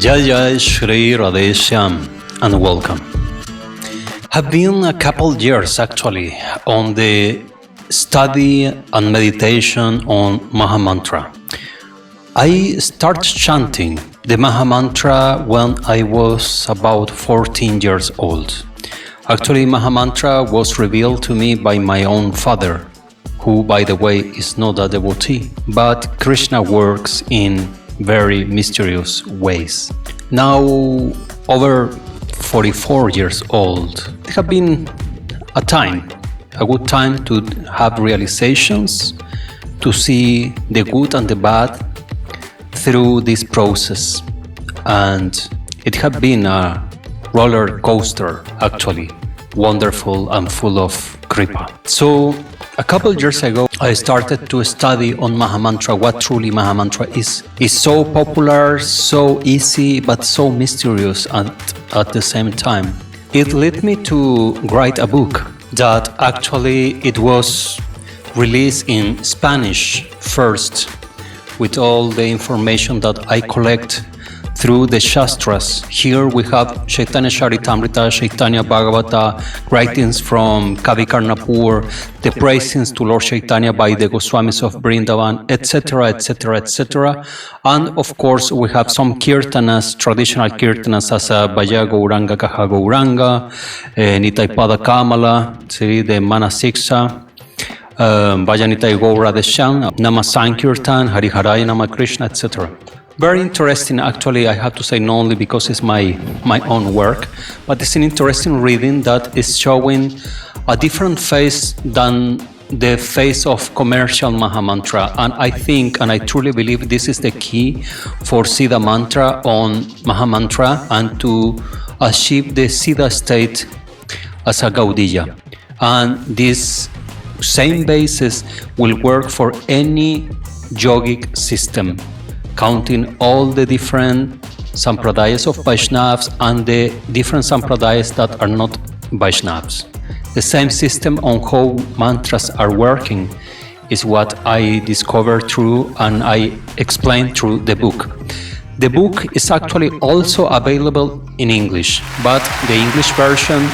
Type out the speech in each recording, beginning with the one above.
Jay Sri Radheshyam and welcome. Have been a couple years actually on the study and meditation on mahamantra. I started chanting the mahamantra when I was about 14 years old. Actually, mahamantra was revealed to me by my own father, who, by the way, is not a devotee, but Krishna works in very mysterious ways. Now, over 44 years old, it has been a good time to have realizations, to see the good and the bad through this process. And it has been a roller coaster, actually, wonderful and full of kripa. So, a couple years ago, I started to study on mahamantra, what truly mahamantra is. It's so popular, so easy, but so mysterious at the same time. It led me to write a book that actually it was released in Spanish first, with all the information that I collect through the Shastras. Here we have Chaitanya Charitamrita, Chaitanya Bhagavata, writings from Kavi Karnapur, the praisings to Lord Chaitanya by the Goswamis of Vrindavan, etc., etc., etc. And of course we have some kirtanas, traditional kirtanas as Bhaya Gauranga Kaha Gauranga, Nitai Pada Kamala, the Manasiksha, Bhajanitai Gaura Deshan, Nama Sankirtan, Hariharaya Nama Krishna, etc. Very interesting, actually, I have to say, not only because it's my own work, but it's an interesting reading that is showing a different face than the face of commercial mahamantra. And I think, and I truly believe, this is the key for Siddha mantra on mahamantra and to achieve the Siddha state as a Gaudiya. And this same basis will work for any yogic system, counting all the different sampradayas of Vaishnavas and the different sampradayas that are not Vaishnavas. The same system on how mantras are working is what I discovered through and I explained through the book. The book is actually also available in English, but the English version,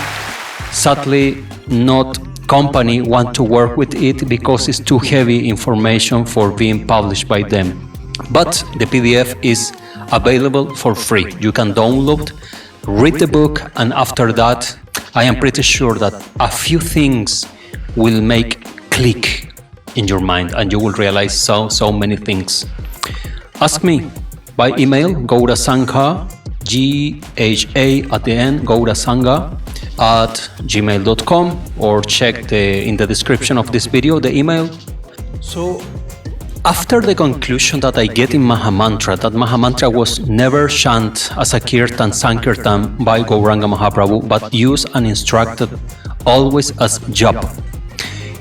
sadly, not company want to work with it because it's too heavy information for being published by them. But the PDF is available for free. You can download, read the book, and after that, I am pretty sure that a few things will make click in your mind and you will realize so many things. Ask me by email, gaurasangha, GHA at the end, gaurasangha @gmail.com, or check in the description of this video, the email. So, after the conclusion that I get in mahamantra, that mahamantra was never chanted as a kirtan, sankirtan by Gauranga Mahaprabhu, but used and instructed always as japa.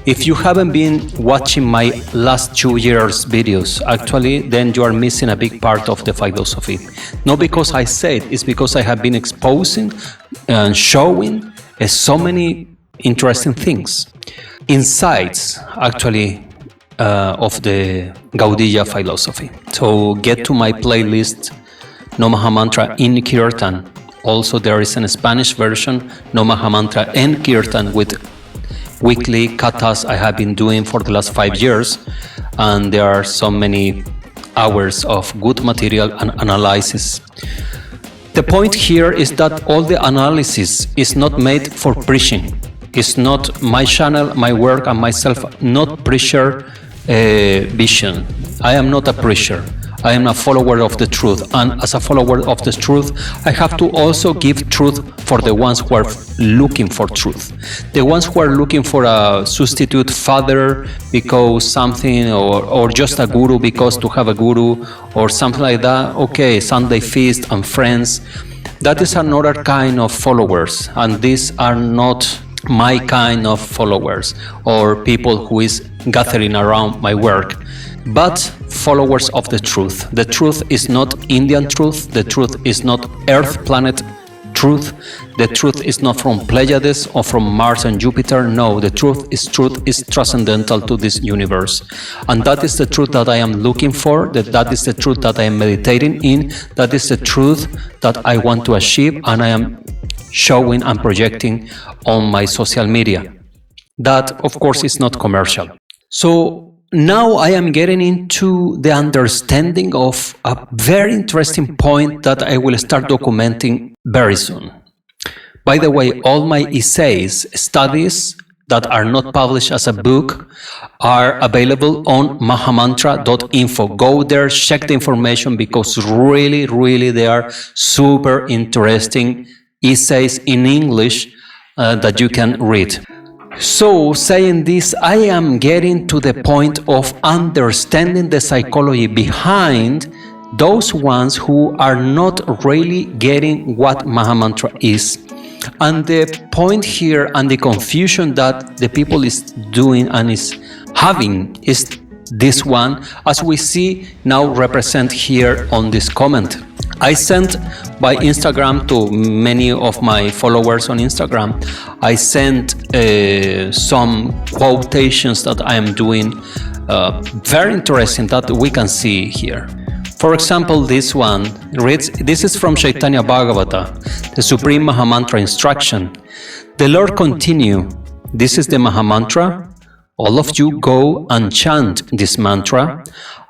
If you haven't been watching my last 2 years videos, actually, then you are missing a big part of the philosophy. Not because I said, it's because I have been exposing and showing so many interesting things. Insights, actually, of the Gaudiya philosophy. So get to my playlist, No Mahamantra in Kirtan. Also there is a Spanish version, No Mahamantra en Kirtan, with weekly kathas I have been doing for the last 5 years. And there are so many hours of good material and analysis. The point here is that all the analysis is not made for preaching. It's not my channel, my work, and myself, not preacher vision. I am not a preacher. I am a follower of the truth, and as a follower of the truth, I have to also give truth for the ones who are looking for truth. The ones who are looking for a substitute father because something, or just a guru because to have a guru, or something like that. Okay, Sunday feast and friends. That is another kind of followers, and these are not my kind of followers or people who is gathering around my work, but followers of the truth. The truth is not Indian truth, the truth is not Earth planet truth. The truth is not from Pleiades or from Mars and Jupiter. No, the truth is transcendental to this universe. And that is the truth that I am looking for, that is the truth that I am meditating in, that is the truth that I want to achieve, and I am showing and projecting on my social media. That, of course, is not commercial. So now I am getting into the understanding of a very interesting point that I will start documenting very soon. By the way, all my essays, studies that are not published as a book are available on mahamantra.info. Go there, check the information, because really they are super interesting essays in English that you can read. So, saying this, I am getting to the point of understanding the psychology behind those ones who are not really getting what Mahamantra is. And the point here and the confusion that the people is doing and is having is this one, as we see now represent here on this comment. I sent by Instagram to many of my followers on Instagram, I sent some quotations that I am doing, very interesting, that we can see here. For example, this one reads, this is from Chaitanya Bhagavata, the Supreme Mahamantra instruction. The Lord continue, this is the Mahamantra. All of you go and chant this mantra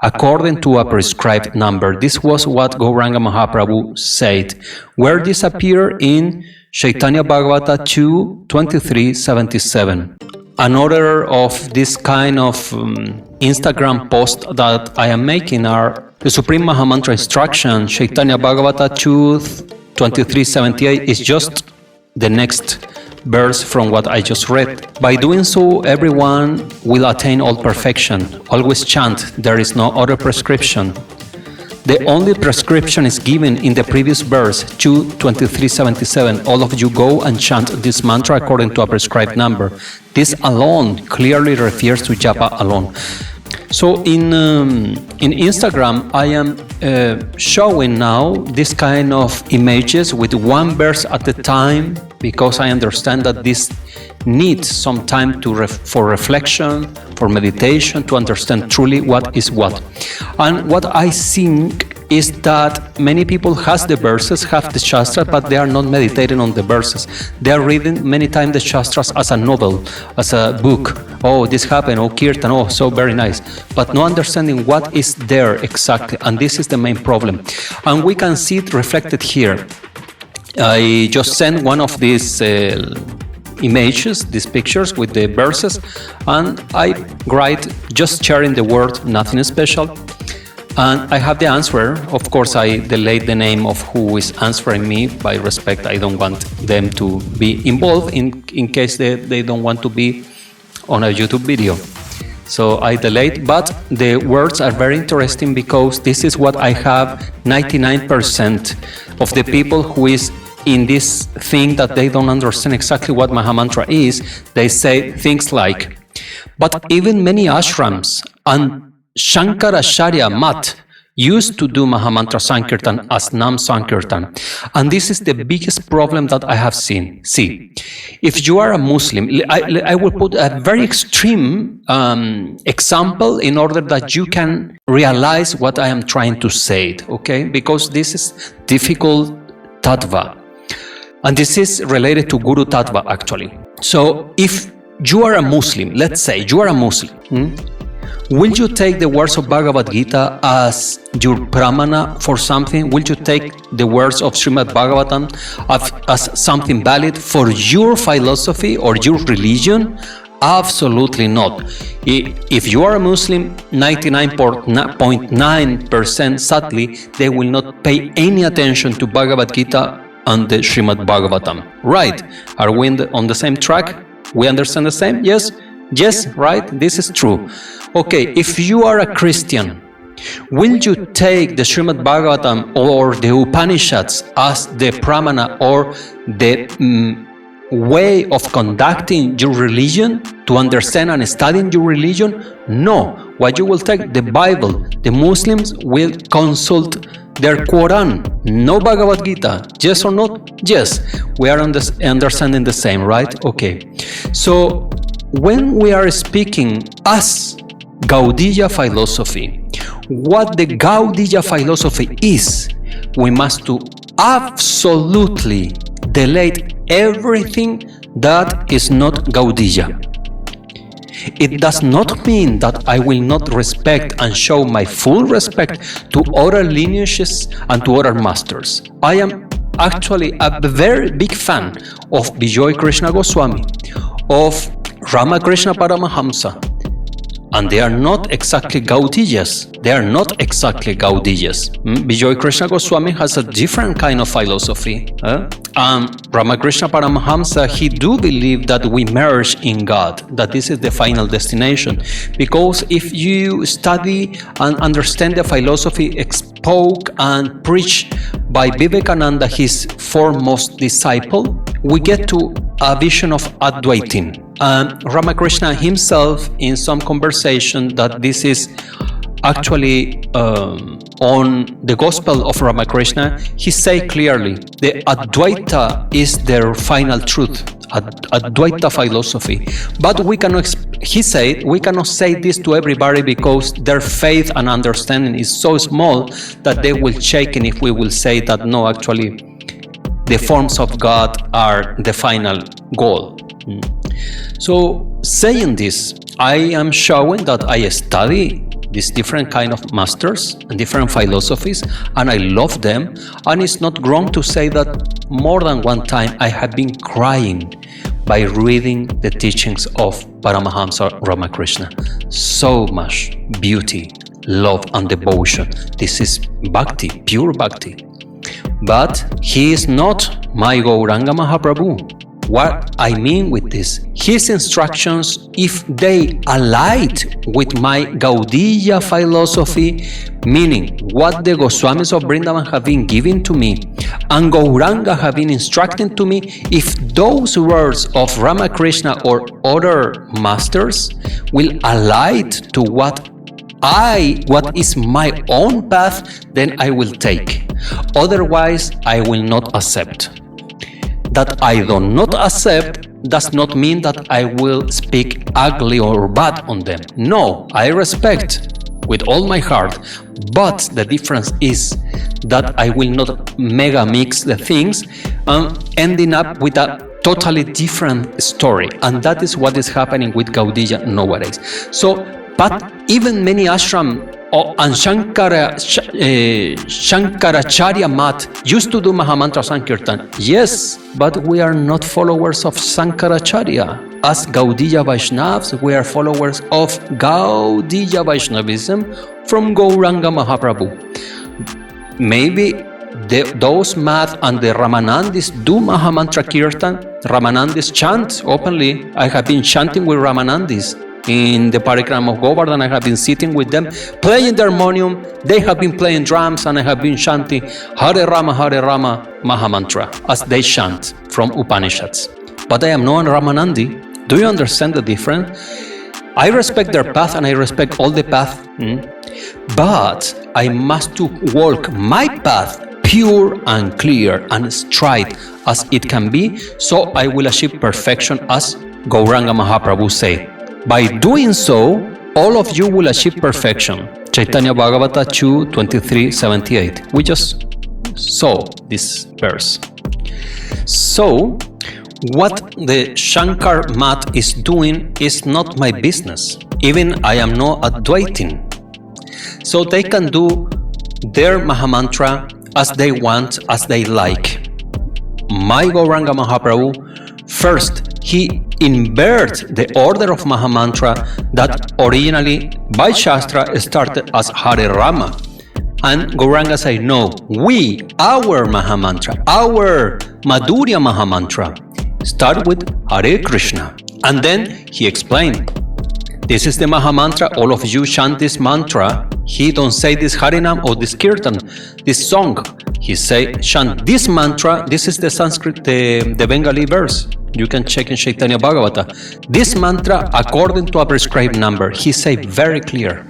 according to a prescribed number. This was what Gauranga Mahaprabhu said, where this appeared in Chaitanya Bhagavata 2:2377. Another of this kind of Instagram post that I am making are the Supreme Mahamantra instruction, Chaitanya Bhagavata 2:2378 is just the next verse from what I just read. By doing so, everyone will attain all perfection. Always chant, there is no other prescription. The only prescription is given in the previous verse, 2:2377. All of you go and chant this mantra according to a prescribed number. This alone clearly refers to japa alone. So in Instagram, I am showing now this kind of images with one verse at a time, because I understand that this needs some time for reflection, for meditation, to understand truly what is what. And what I think is that many people have the verses, have the Shastras, but they are not meditating on the verses. They are reading many times the Shastras as a novel, as a book. Oh, this happened, oh, Kirtan, oh, so very nice. But no understanding what is there exactly, and this is the main problem. And we can see it reflected here. I just sent one of these images, these pictures with the verses, and I write just sharing the word, nothing special. And I have the answer. Of course, I delayed the name of who is answering me. By respect, I don't want them to be involved in case they don't want to be on a YouTube video. So I delayed, but the words are very interesting, because this is what I have 99% of the people who is in this thing that they don't understand exactly what Mahamantra is. They say things like, but even many ashrams and Shankaracharya Mat used to do Mahamantra Sankirtan as Nam Sankirtan. And this is the biggest problem that I have seen. See, if you are a Muslim, I will put a very extreme example in order that you can realize what I am trying to say, okay? Because this is difficult tattva. And this is related to Guru Tattva, actually. So if you are a Muslim, let's say you are a Muslim, will you take the words of Bhagavad Gita as your pramana for something? Will you take the words of Srimad Bhagavatam as something valid for your philosophy or your religion? Absolutely not. If you are a Muslim, 99.9% sadly, they will not pay any attention to Bhagavad Gita and the Srimad Bhagavatam. Right? Are we on the same track? We understand the same? Yes? Yes, right? This is true. Okay, if you are a Christian, will you take the Srimad Bhagavatam or the Upanishads as the pramana or the way of conducting your religion, to understand and studying your religion? No. What you will take? The Bible. The Muslims will consult their Quran, no Bhagavad Gita. Yes or not? Yes. We are understanding the same, right? Okay. So when we are speaking as Gaudiya philosophy, what the Gaudiya philosophy is, we must to absolutely delete everything that is not Gaudiya. It does not mean that I will not respect and show my full respect to other lineages and to other masters. I am actually a very big fan of Vijay Krishna Goswami, of Ramakrishna Paramahamsa, and they are not exactly Gaudiyas. They are not exactly Gaudiyas. Vijay Krishna Goswami has a different kind of philosophy. Ramakrishna Paramahamsa, he do believe that we merge in God, that this is the final destination. Because if you study and understand the philosophy spoke and preached by Vivekananda, his foremost disciple, we get to a vision of Advaitin. Ramakrishna himself, in some conversation, that this is actually on the Gospel of Ramakrishna, he say clearly, the Advaita is their final truth, Advaita philosophy. But we cannot, he said, we cannot say this to everybody because their faith and understanding is so small that they will shake in if we will say that no, actually, the forms of God are the final goal. So, saying this, I am showing that I study these different kind of masters and different philosophies, and I love them. And it's not wrong to say that more than one time I have been crying by reading the teachings of Paramahamsa Ramakrishna. So much beauty, love, and devotion. This is Bhakti, pure Bhakti. But he is not my Gauranga Mahaprabhu. What I mean with this, his instructions, if they aligned with my Gaudiya philosophy, meaning what the Goswamis of Vrindavan have been giving to me and Gauranga have been instructing to me, if those words of Ramakrishna or other masters will align to what is my own path, then I will take. Otherwise, I will not accept. That I do not accept does not mean that I will speak ugly or bad on them. No, I respect with all my heart, but the difference is that I will not mega mix the things and ending up with a totally different story. And that is what is happening with Gaudiya nowadays. So, but even many ashram and Shankaracharya Math used to do Mahamantra Sankirtan. Yes, but we are not followers of Shankaracharya. As Gaudiya Vaishnavas, we are followers of Gaudiya Vaishnavism from Gauranga Mahaprabhu. Maybe those Math and the Ramanandis do Mahamantra Kirtan. Ramanandis chant openly. I have been chanting with Ramanandis. In the Parikram of Govardhan, I have been sitting with them, playing the harmonium. They have been playing drums, and I have been chanting Hare Rama, Mahamantra, as they chant from Upanishads. But I am not Ramanandi. Do you understand the difference? I respect their path, and I respect all the path. But I must to walk my path pure and clear and straight as it can be, so I will achieve perfection, as Gauranga Mahaprabhu said. By doing so, all of you will achieve perfection. Chaitanya Bhagavata 2:23-78. We just saw this verse. So, what the Shankar Math is doing is not my business. Even I am not Advaitin. So they can do their Mahamantra as they want, as they like. My Gauranga Mahaprabhu, first, he invert the order of Mahamantra that originally by Shastra started as Hare Rama. And Gauranga say, no, our Mahamantra, our Madhurya Mahamantra, start with Hare Krishna. And then he explained, this is the Mahamantra, all of you chant this mantra. He don't say this Harinama or this Kirtan, this song, He say, chant this mantra. This is the Sanskrit, the Bengali verse. You can check in Chaitanya Bhagavata. This mantra according to a prescribed number. He say very clear.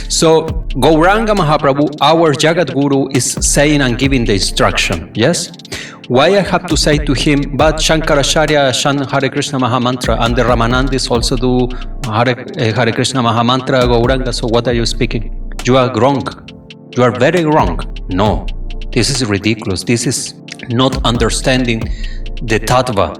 So Gauranga Mahaprabhu, our Jagat Guru, is saying and giving the instruction. Yes? Why I have to say to him, but Shankaracharya chant Hare Krishna Mahamantra and the Ramanandis also do Hare Krishna Mahamantra Gauranga. So what are you speaking? You are wrong. You are very wrong. No, this is ridiculous. This is not understanding the tattva.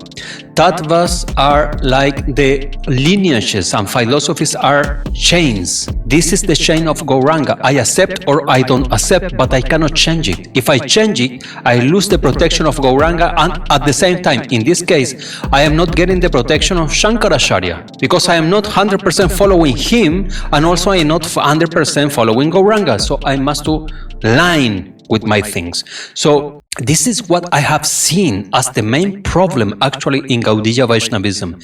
Tattvas are like the lineages and philosophies are chains. This is the chain of Gauranga. I accept or I don't accept, but I cannot change it. If I change it, I lose the protection of Gauranga, and at the same time, in this case, I am not getting the protection of Shankaracharya because I am not 100% following him, and also I am not 100% following Gauranga. So I must do line with my things. So this is what I have seen as the main problem actually in Gaudiya Vaishnavism.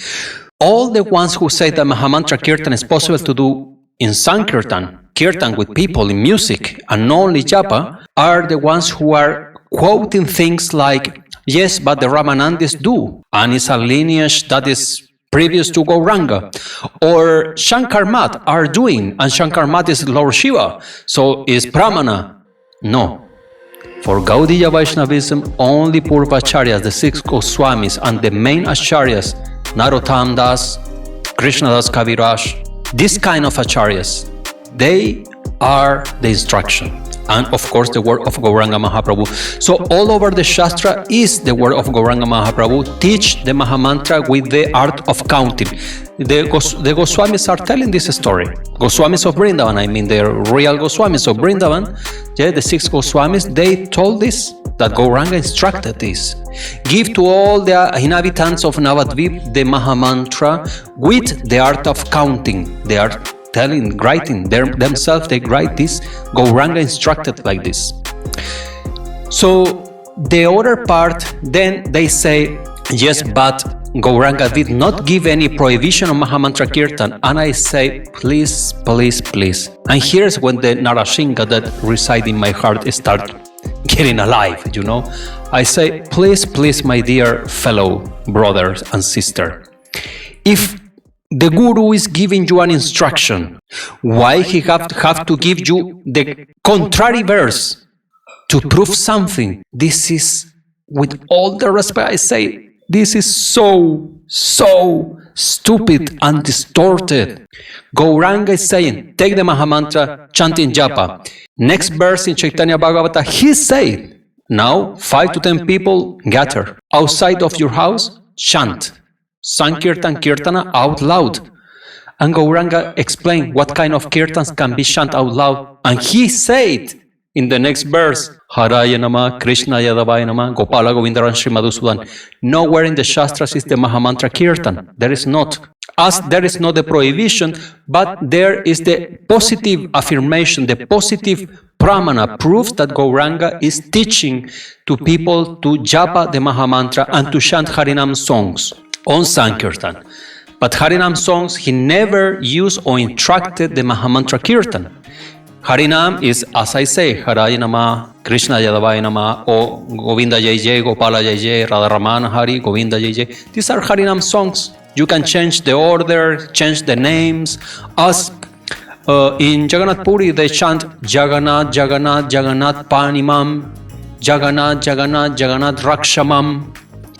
All the ones who say that Mahamantra Kirtan is possible to do in Sankirtan, Kirtan with people in music and not only japa, are the ones who are quoting things like, yes, but the Ramanandis do, and it's a lineage that is previous to Gauranga, or Shankar Mat are doing, and Shankar Mat is Lord Shiva, so is Pramana. No. For Gaudiya Vaishnavism, only Purvacharyas, the 6 Goswamis, and the main Acharyas, Narottam Das, Krishna Das Kaviraj, this kind of Acharyas, they are the instruction. And of course the word of Gauranga Mahaprabhu. So all over the Shastra is the word of Gauranga Mahaprabhu. Teach the Mahamantra with the art of counting. The Goswamis are telling this story. Goswamis of Vrindavan, I mean the real Goswamis of Vrindavan, yeah, the 6 Goswamis, they told this, that Gauranga instructed this. Give to all the inhabitants of Navadvip the Mahamantra with the art of counting. They are telling, writing themselves, they write this. Gauranga instructed like this. So the other part, then they say, yes, but Gauranga did not give any prohibition on Mahamantra Kirtan. And I say, please, please, please. And here's when the Narashinga that reside in my heart start getting alive, you know. I say, please, please, my dear fellow brothers and sister, if the Guru is giving you an instruction, why he have to give you the contrary verse to prove something? This is, with all the respect I say, this is so stupid and distorted. Gauranga is saying, take the Mahamantra, chant in japa. Next verse in Chaitanya Bhagavata, he said, now 5 to 10 people gather outside of your house, chant. Sankirtan Kirtana out loud. And Gauranga explained what kind of kirtans can be chanted out loud. And he said in the next verse, Harinama, Krishna Yadavaya Nama, Gopala Govindaran Sri Madhusudan. Nowhere in the Shastras is the Mahamantra Kirtan. There is not. As there is not the prohibition, but there is the positive affirmation, the positive pramana, proof that Gauranga is teaching to people to japa the Mahamantra and to chant Harinam songs on Sankirtan. But Harinam songs, he never used or instructed the Mahamantra Kirtan. Harinam is, as I say, Harinama, Krishna Yadavaya Nama, or Govinda Jai Jai, Gopala Jai Jai, Radharamana Hari, Govinda Jai Jai. These are Harinam songs. You can change the order, change the names. As in Jagannath Puri, they chant Jagannath, Jagannath, Jagannath Panimam, Jagannath, Jagannath, Jagannath Rakshamam.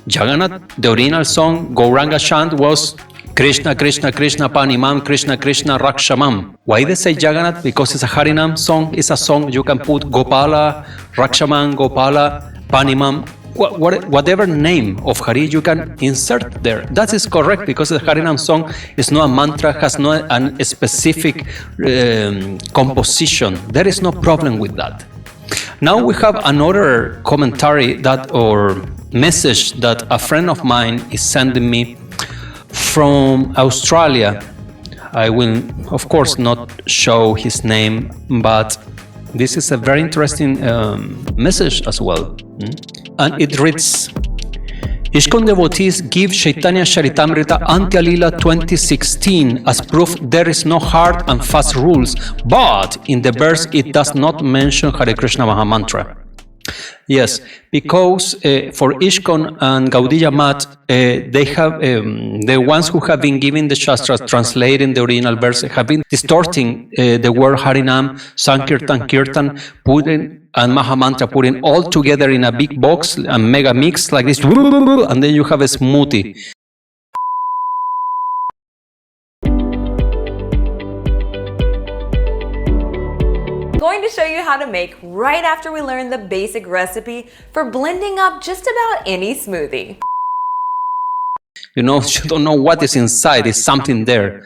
Jagannath, the original song, Gauranga chant was Krishna, Krishna, Krishna, Panimam, Krishna, Krishna, Rakshamam. Why they say Jagannath? Because it's a Harinam song. It's a song you can put Gopala, Rakshamam, Gopala, Panimam, whatever name of Hari you can insert there. That is correct because the Harinam song is not a mantra, has no a specific composition. There is no problem with that. Now we have another commentary that or message that a friend of mine is sending me from Australia. I will, of course, not show his name, but this is a very interesting message as well. And it reads, ISKCON devotees give Chaitanya Charitamrita Antya-lila 2016 as proof there is no hard and fast rules, but in the verse it does not mention Hare Krishna Mahamantra. Yes, because for ISKCON and Gaudiya Mat, they have the ones who have been giving the Shastras, translating the original verse, have been distorting the word Harinam, Sankirtan, Kirtan, putting and Mahamantra, putting all together in a big box, a mega mix like this, and then you have a smoothie. Going to show you how to make right after we learn the basic recipe for blending up just about any smoothie. You don't know what is inside, is something there.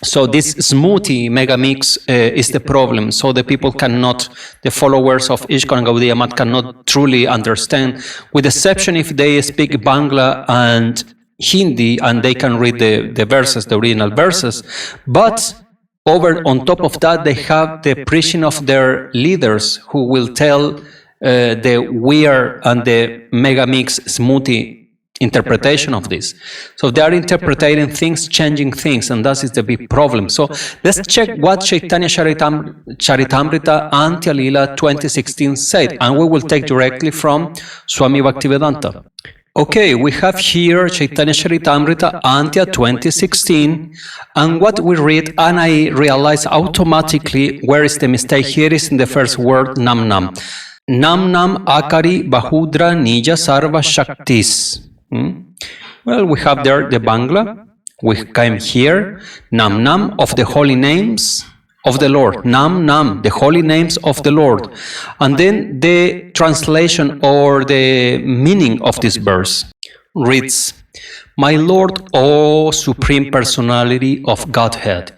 So this smoothie mega mix is the problem. So the people cannot, the followers of ISKCON and Gaudiya Mat cannot truly understand, with exception if they speak Bangla and Hindi and they can read the verses, the original verses. But on top of that, they have the preaching of their leaders who will tell the weird and the mega mix smoothie interpretation of this. So they are interpreting things, changing things, and that is the big problem. So let's check what Chaitanya Charitamrita Antya Lila 2016 said, and we will take directly from Swami Bhaktivedanta. Okay, we have here Chaitanya Charitamrita Antya 2016, and what we read, and I realize automatically where is the mistake. Here is in the first word, Nam Nam. Nam Nam Akari Bahudra Nija Sarva Shaktis. Well, we have there the Bangla. We came here, Nam Nam of the holy names of the Lord. Nam Nam, the holy names of the Lord. And then the translation or the meaning of this verse reads, My Lord, O Supreme Personality of Godhead,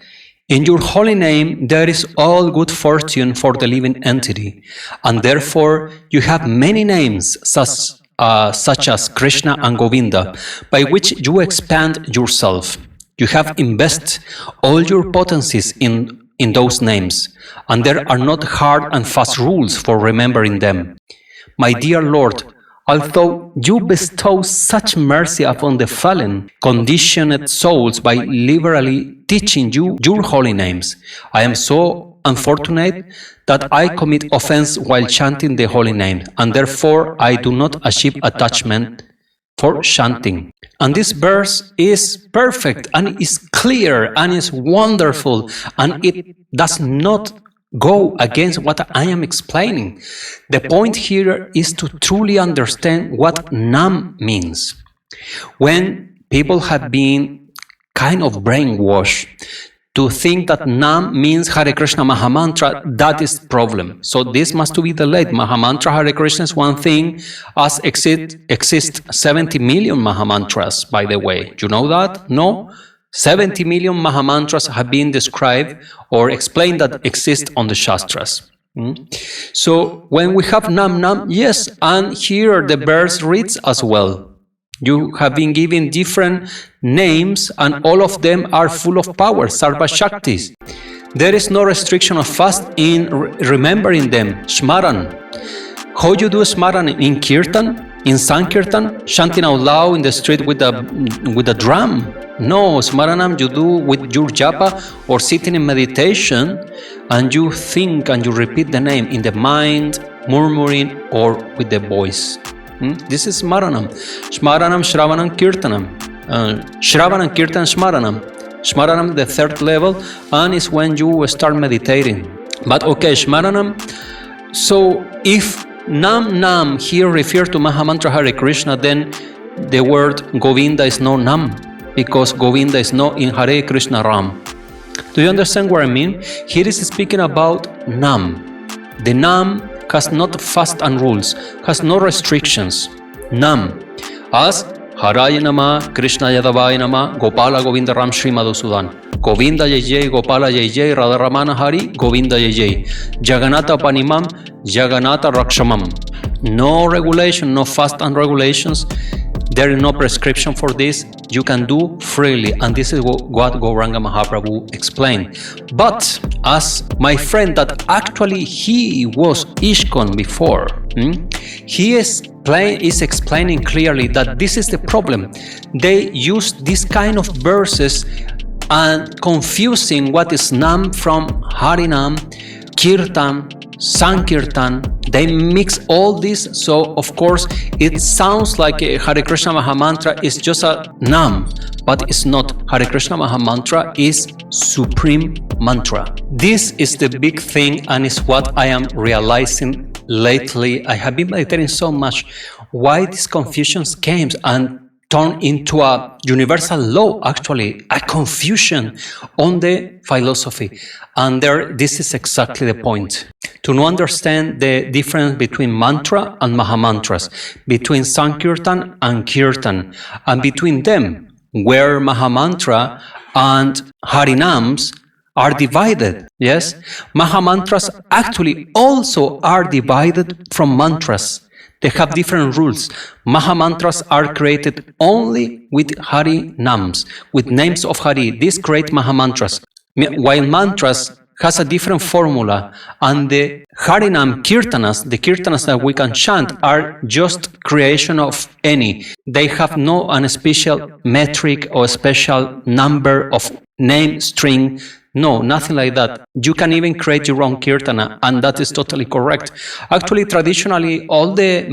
in your holy name there is all good fortune for the living entity, and therefore you have many names such as Krishna and Govinda, by which you expand yourself. You have invested all your potencies in those names, and there are not hard and fast rules for remembering them. My dear Lord, although you bestow such mercy upon the fallen, conditioned souls by liberally teaching you your holy names, I am so unfortunate that I commit offense while chanting the holy name, and therefore I do not achieve attachment for chanting. And this verse is perfect and is clear and is wonderful, and it does not go against what I am explaining. The point here is to truly understand what Nam means. When people have been kind of brainwashed to think that Nam means Hare Krishna Mahamantra, that is the problem. So this must be delayed. Mahamantra Hare Krishna is one thing, as exist 70 million Mahamantras, by the way. Do you know that? No? 70 million Mahamantras have been described or explained that exist on the Shastras. So when we have Nam Nam, yes, and here the verse reads as well. You have been given different names, and all of them are full of power, Sarva Shaktis. There is no restriction of fast in remembering them. Shmaran. How you do Shmaran? In Kirtan? In Sankirtan? Chanting out loud in the street with a drum? No, Smaranam you do with your japa or sitting in meditation, and you think and you repeat the name in the mind, murmuring, or with the voice. This is Smaranam. Smaranam, Shravanam, Kirtanam. Shravanam, Kirtan, Smaranam. Smaranam, the third level, and is when you start meditating. But okay, Smaranam. So if Nam Nam here refers to Mahamantra Hare Krishna, then the word Govinda is no Nam, because Govinda is not in Hare Krishna Ram. Do you understand what I mean? Here is speaking about Nam. The Nam has not fast and rules, has no restrictions. Nam, as Harinama, Krishna Yadavaya Nama, Gopala Govinda Ram Shri Madhusudan. Govinda Jai Jai, Gopala Jai Jai, Radharamana Hari, Govinda Jai Jai. Jagannatha Panimam, Jagannatha Rakshamam. No regulation, no fast and regulations. There is no prescription for this. You can do freely, and this is what Gauranga Mahaprabhu explained. But as my friend that actually he was ISKCON before, he is explaining clearly that this is the problem. They use this kind of verses and confusing what is Nam from Harinam, Kirtan, Sankirtan, they mix all this, so of course it sounds like a Hare Krishna Mahamantra is just a nam, but it's not. Hare Krishna Mahamantra is supreme mantra. This is the big thing, and is what I am realizing lately. I have been meditating so much why these confusions came and turned into a universal law, actually, a confusion on the philosophy. And this is exactly the point. To understand the difference between mantra and mahamantras, between Sankirtan and Kirtan, and between them, where mahamantra and harinams are divided. Yes, mahamantras actually also are divided from mantras. They have different rules. Mahamantras are created only with harinams, with names of Hari. These create mahamantras. While mantras has a different formula, and the Harinam Kirtanas, the Kirtanas that we can chant, are just creation of any. They have no an special metric or special number of name string. No, nothing like that. You can even create your own kirtana, and that is totally correct. Actually, traditionally, all the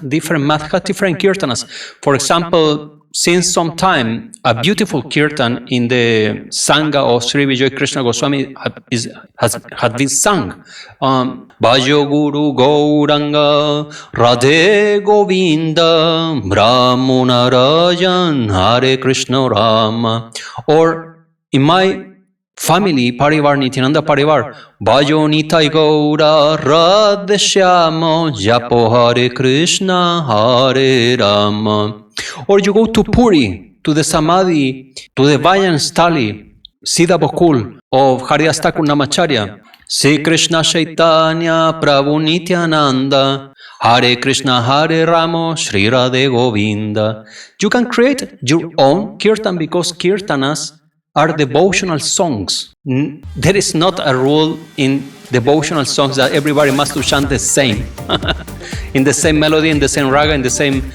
different math has different kirtanas. For example, since some time, a beautiful kirtan in the Sangha of Sri Vijay Krishna Goswami has been sung. Bhajo Guru Gauranga Radhe Govinda Brahmana Rajan Hare Krishna Rama. Or in my family, Parivar, Nityananda Parivar, Bhajo Nitai Gaura Radheshyam Japo Hare Krishna Hare Rama. Or you go to Puri, to the Samadhi, to the Vayan Stali, Siddha Bokul of Haridas Thakur Namacharya, Sri Krishna Chaitanya Prabhu Nityananda, Hare Krishna Hare Rama Sri Radhe Govinda. You can create your own kirtan because kirtanas are devotional songs. There is not a rule in devotional songs that everybody must chant the same, in the same melody, in the same raga, in the same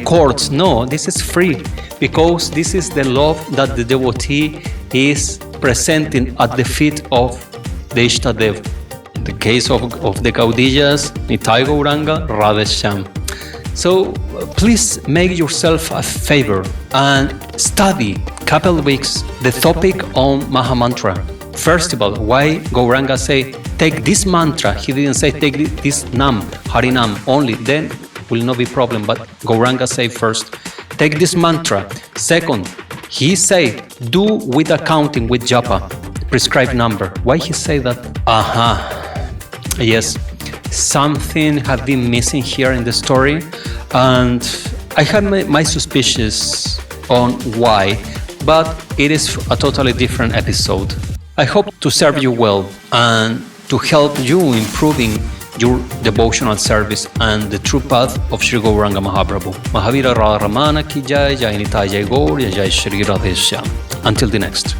chords. No, this is free because this is the love that the devotee is presenting at the feet of the Ishtadev. In the case of the Gaudiyas, Nitai Gauranga, Radheshyam. So please make yourself a favor and study couple of weeks the topic on Mahamantra. First of all, why Gauranga say take this mantra? He didn't say take this nam, Harinam only. Then will not be problem. But Gauranga say first, take this mantra. Second, he say do with accounting with japa, prescribed number. Why he say that? Yes, something had been missing here in the story, and I had my suspicions on why, but it is a totally different episode. I hope to serve you well and to help you improving your devotional service and the true path of Sri Gauranga Mahaprabhu. Mahavira Radha Ramana ki jai, Jai Nitai Jai Gaur, Jai Sri Radheshyam. Until the next.